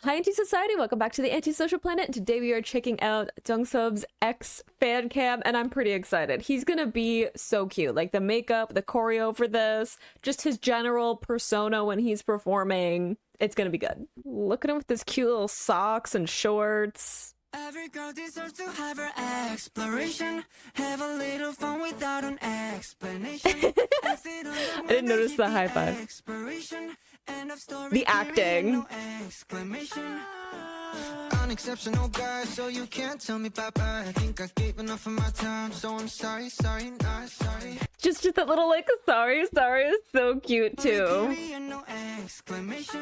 Hi Anti-Society, welcome back to the Antisocial Planet, and today we are checking out Jongseob's ex Fancam, and I'm pretty excited. He's gonna be so cute. Like the makeup, the choreo for this, just his general persona when he's performing. It's gonna be good. Look at him with his cute little socks and shorts. Every girl deserves to have her exploration. Have a little fun without an explanation. I didn't notice the high five. The acting. Unexceptional guy, so you can't tell me bye-bye. I think I gave enough of my time, so I'm sorry, not sorry. Just that little like sorry is so cute too.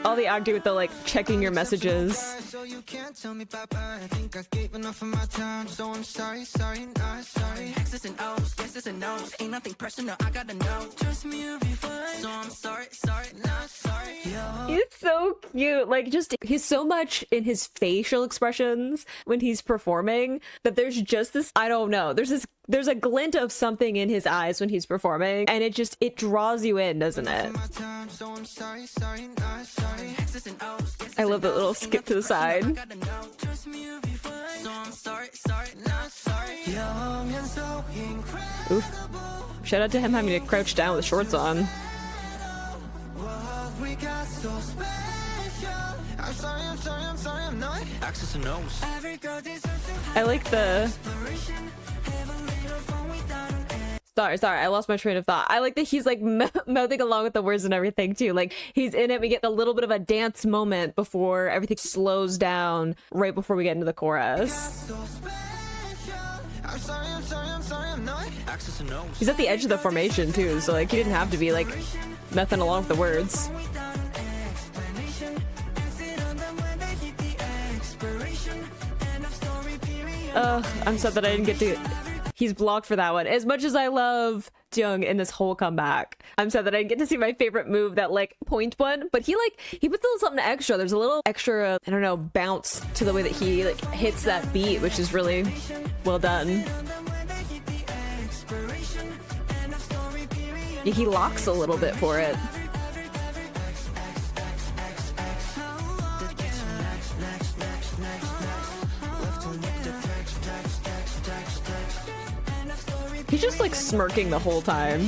All the acting with the like checking your messages. So you can't tell me bye-bye. I think I gave enough of my time, so I'm sorry, not sorry. X's and O's, yeses and no's, ain't nothing personal, I gotta know. Trust me, you'll be fine. So I'm sorry, not sorry. He's so cute. Like just he's so much in his facial expressions when he's performing that there's just this, I don't know, there's a glint of something in his eyes when he's performing, and it draws you in, doesn't it? I love that little skip to the side. Oof. Shout out to him having to crouch down with shorts on. I like the... Sorry, I lost my train of thought. I like that he's like mouthing along with the words and everything too. Like he's in it, we get a little bit of a dance moment before everything slows down right before we get into the chorus. He's at the edge of the formation too, so like he didn't have to be like mouthing along with the words. I'm sad that I didn't get to... He's blocked for that one. As much as I love Jung in this whole comeback, I'm sad that I didn't get to see my favorite move, that like point one, but he puts a little something extra. There's a little extra, I don't know, bounce to the way that he like hits that beat, which is really well done. Yeah, he locks a little bit for it. He's just like smirking the whole time.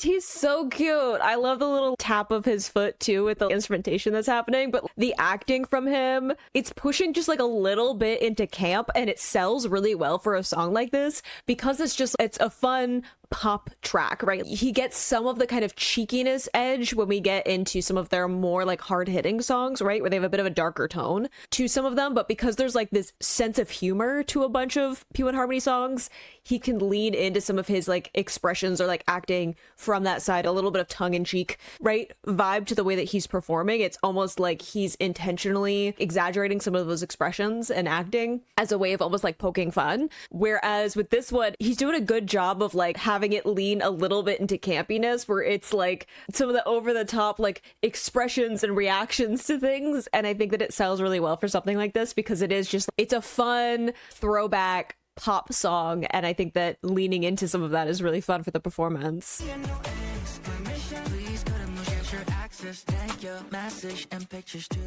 He's so cute. I love the little tap of his foot too with the instrumentation that's happening, but the acting from him, it's pushing just like a little bit into camp, and it sells really well for a song like this because it's a fun pop track, right? He gets some of the kind of cheekiness edge when we get into some of their more like hard-hitting songs, right, where they have a bit of a darker tone to some of them, but because there's like this sense of humor to a bunch of P1 Harmony songs, he can lean into some of his like expressions or like acting from that side, a little bit of tongue-in-cheek, right, vibe to the way that he's performing. It's almost like he's intentionally exaggerating some of those expressions and acting as a way of almost like poking fun, whereas with this one, he's doing a good job of like having it lean a little bit into campiness, where it's like some of the over-the-top like expressions and reactions to things, and I think that it sells really well for something like this because it's a fun throwback pop song, and I think that leaning into some of that is really fun for the performance.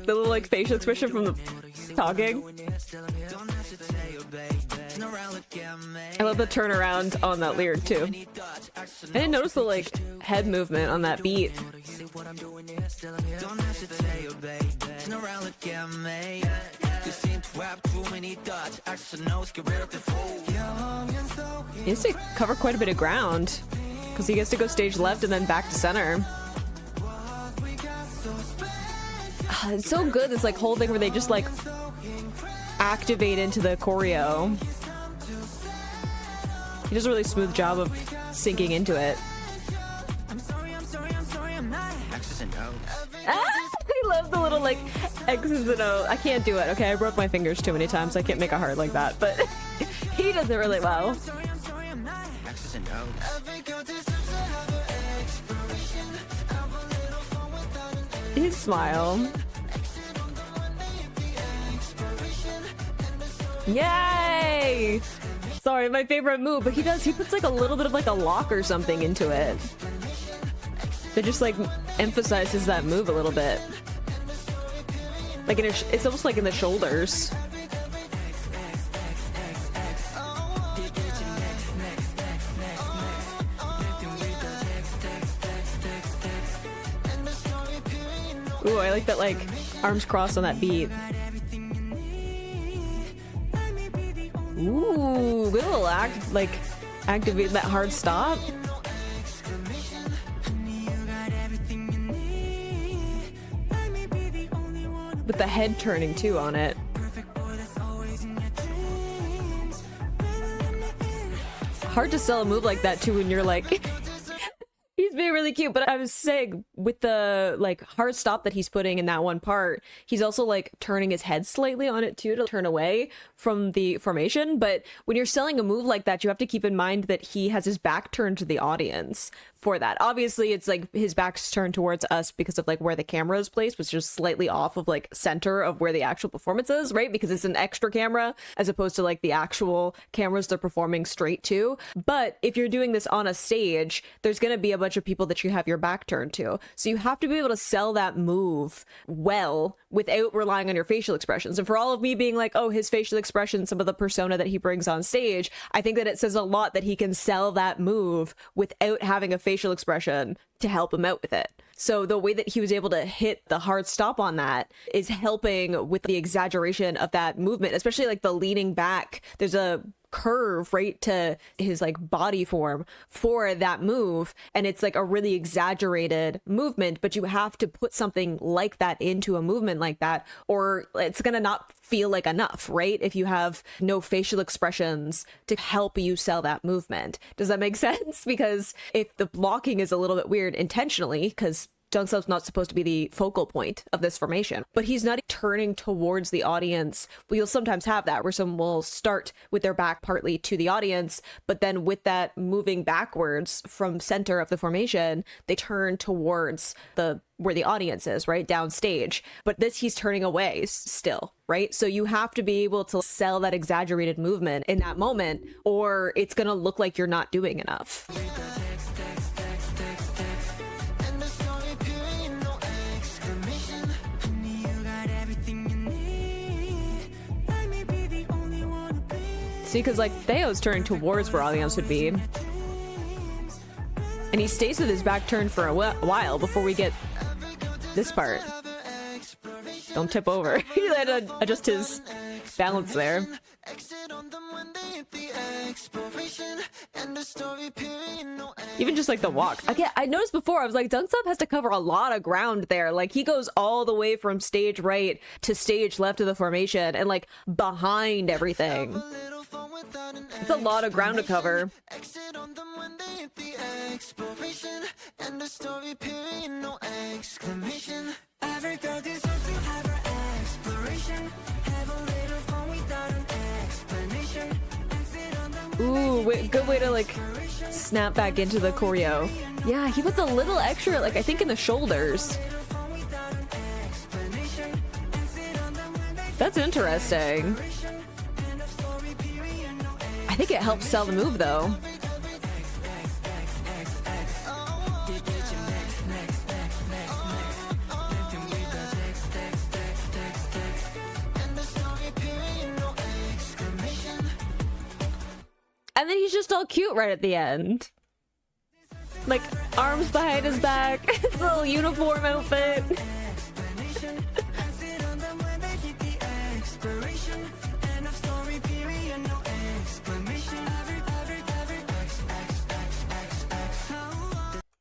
The little like facial expression from the talking. I love the turnaround on that lyric too. I didn't notice the like head movement on that beat. He has to cover quite a bit of ground because he gets to go stage left and then back to center. It's so good, this like whole thing where they just like activate into the choreo. He does a really smooth job of sinking into it. I love the little like X's and O's. I can't do it, okay? I broke my fingers too many times. I can't make a heart like that, but he does it really well. His smile. Yay! Sorry, my favorite move, but he puts like a little bit of like a lock or something into it. That just like emphasizes that move a little bit. Like it's almost like in the shoulders. Ooh, I like that, like, arms crossed on that beat. Ooh, good little activate that hard stop. With the head turning too on it. Hard to sell a move like that too when you're like he's being really cute, but I was saying with the like hard stop that he's putting in that one part, he's also like turning his head slightly on it too to turn away from the formation. But when you're selling a move like that, you have to keep in mind that he has his back turned to the audience for that. Obviously, it's like his back's turned towards us because of like where the camera is placed, which is slightly off of like center of where the actual performance is, right? Because it's an extra camera as opposed to like the actual cameras they're performing straight to. But if you're doing this on a stage, there's going to be a bunch of people that you have your back turned to. So you have to be able to sell that move well without relying on your facial expressions. And for all of me being like, oh, his facial expression, some of the persona that he brings on stage, I think that it says a lot that he can sell that move without having a facial expression to help him out with it. So the way that he was able to hit the hard stop on that is helping with the exaggeration of that movement, especially like the leaning back. There's a curve right to his like body form for that move, and it's like a really exaggerated movement, but you have to put something like that into a movement like that or it's gonna not feel like enough, right? If you have no facial expressions to help you sell that movement. Does that make sense? Because if the blocking is a little bit weird intentionally, because Jongseob's not supposed to be the focal point of this formation, but he's not turning towards the audience. Well, you'll sometimes have that where someone will start with their back partly to the audience, but then with that moving backwards from center of the formation, they turn towards where the audience is, right? Downstage. But this, he's turning away still, right? So you have to be able to sell that exaggerated movement in that moment, or it's going to look like you're not doing enough. See, because like Theo's turning towards where audience would be. And he stays with his back turned for a while before we get this part. Don't tip over. He had to adjust his balance there. Even just like the walk. Again, I noticed before, I was like, Jongseob has to cover a lot of ground there. Like he goes all the way from stage right to stage left of the formation and like behind everything. It's a lot of ground to cover. Ooh, good way to like snap back into the choreo. Yeah, he puts a little extra, like I think in the shoulders. That's interesting. I think it helps sell the move though. And then he's just all cute right at the end. Like, arms behind his back, his little uniform outfit.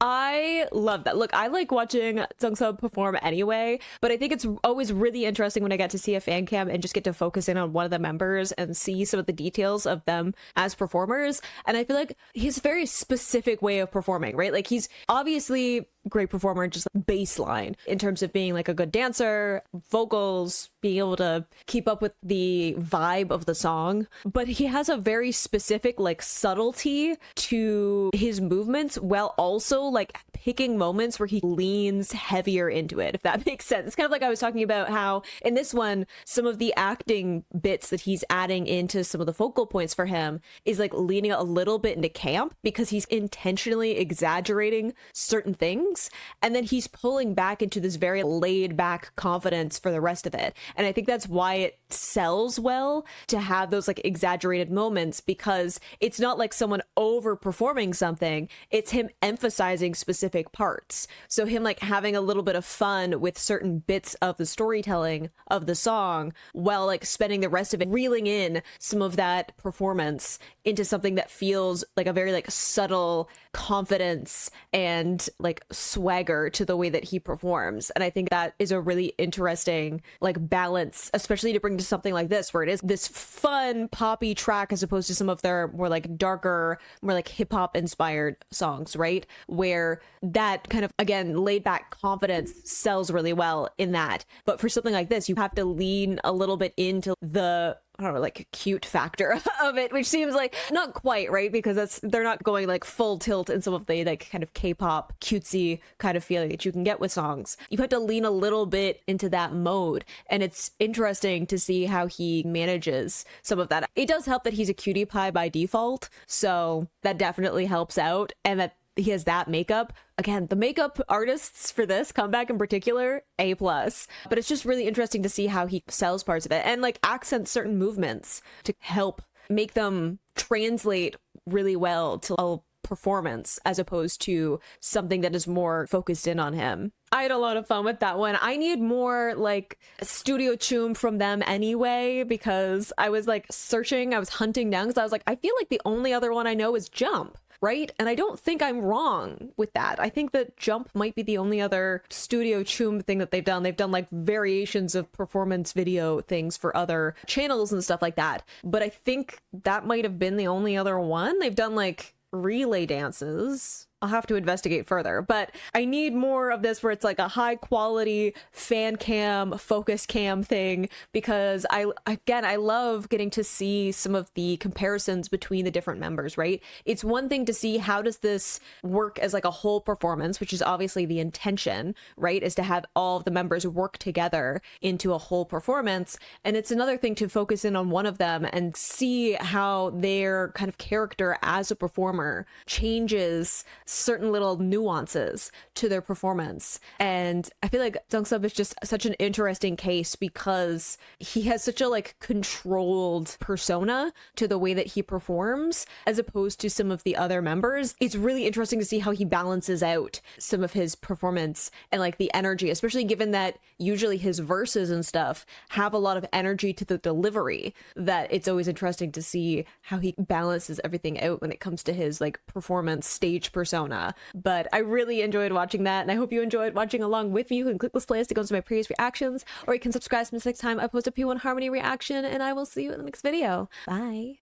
I love that. Look, I like watching Jongseob perform anyway, but I think it's always really interesting when I get to see a fan cam and just get to focus in on one of the members and see some of the details of them as performers. And I feel like he has a very specific way of performing, right? Like he's obviously great performer, just baseline in terms of being like a good dancer, vocals, being able to keep up with the vibe of the song. But he has a very specific like subtlety to his movements while also like picking moments where he leans heavier into it, if that makes sense. It's kind of like I was talking about how in this one, some of the acting bits that he's adding into some of the focal points for him is like leaning a little bit into camp because he's intentionally exaggerating certain things. And then he's pulling back into this very laid back confidence for the rest of it. And I think that's why it sells well to have those like exaggerated moments, because it's not like someone overperforming something. It's him emphasizing specific parts. So him like having a little bit of fun with certain bits of the storytelling of the song while like spending the rest of it reeling in some of that performance into something that feels like a very like subtle confidence and like swagger to the way that he performs. And I think that is a really interesting like balance, especially to bring to something like this where it is this fun poppy track as opposed to some of their more like darker, more like hip hop inspired songs, right? Where that kind of, again, laid back confidence sells really well in that. But for something like this, you have to lean a little bit into the, I don't know, like cute factor of it, which seems like not quite, right? Because they're not going like full tilt in some of the like kind of K-pop cutesy kind of feeling that you can get with songs. You have to lean a little bit into that mode. And it's interesting to see how he manages some of that. It does help that he's a cutie pie by default. So that definitely helps out. And that he has that makeup. Again, the makeup artists for this comeback in particular, A+. But it's just really interesting to see how he sells parts of it and like accents certain movements to help make them translate really well to a performance as opposed to something that is more focused in on him. I had a lot of fun with that one. I need more like studio chum from them anyway, because I was like searching, I was hunting down because I was like, I feel like the only other one I know is Jump. Right? And I don't think I'm wrong with that. I think that Jump might be the only other studio chum thing that they've done. They've done like variations of performance video things for other channels and stuff like that. But I think that might have been the only other one. They've done like relay dances. I'll have to investigate further, but I need more of this where it's like a high quality fan cam, focus cam thing, because I love getting to see some of the comparisons between the different members, right? It's one thing to see how does this work as like a whole performance, which is obviously the intention, right? Is to have all of the members work together into a whole performance. And it's another thing to focus in on one of them and see how their kind of character as a performer changes certain little nuances to their performance. And I feel like Jongseob is just such an interesting case because he has such a like controlled persona to the way that he performs as opposed to some of the other members. It's really interesting to see how he balances out some of his performance and like the energy, especially given that usually his verses and stuff have a lot of energy to the delivery, that it's always interesting to see how he balances everything out when it comes to his like performance stage persona. But I really enjoyed watching that, and I hope you enjoyed watching along with me. You can click this playlist to go into my previous reactions, or you can subscribe to me next time I post a P1 Harmony reaction, and I will see you in the next video. Bye.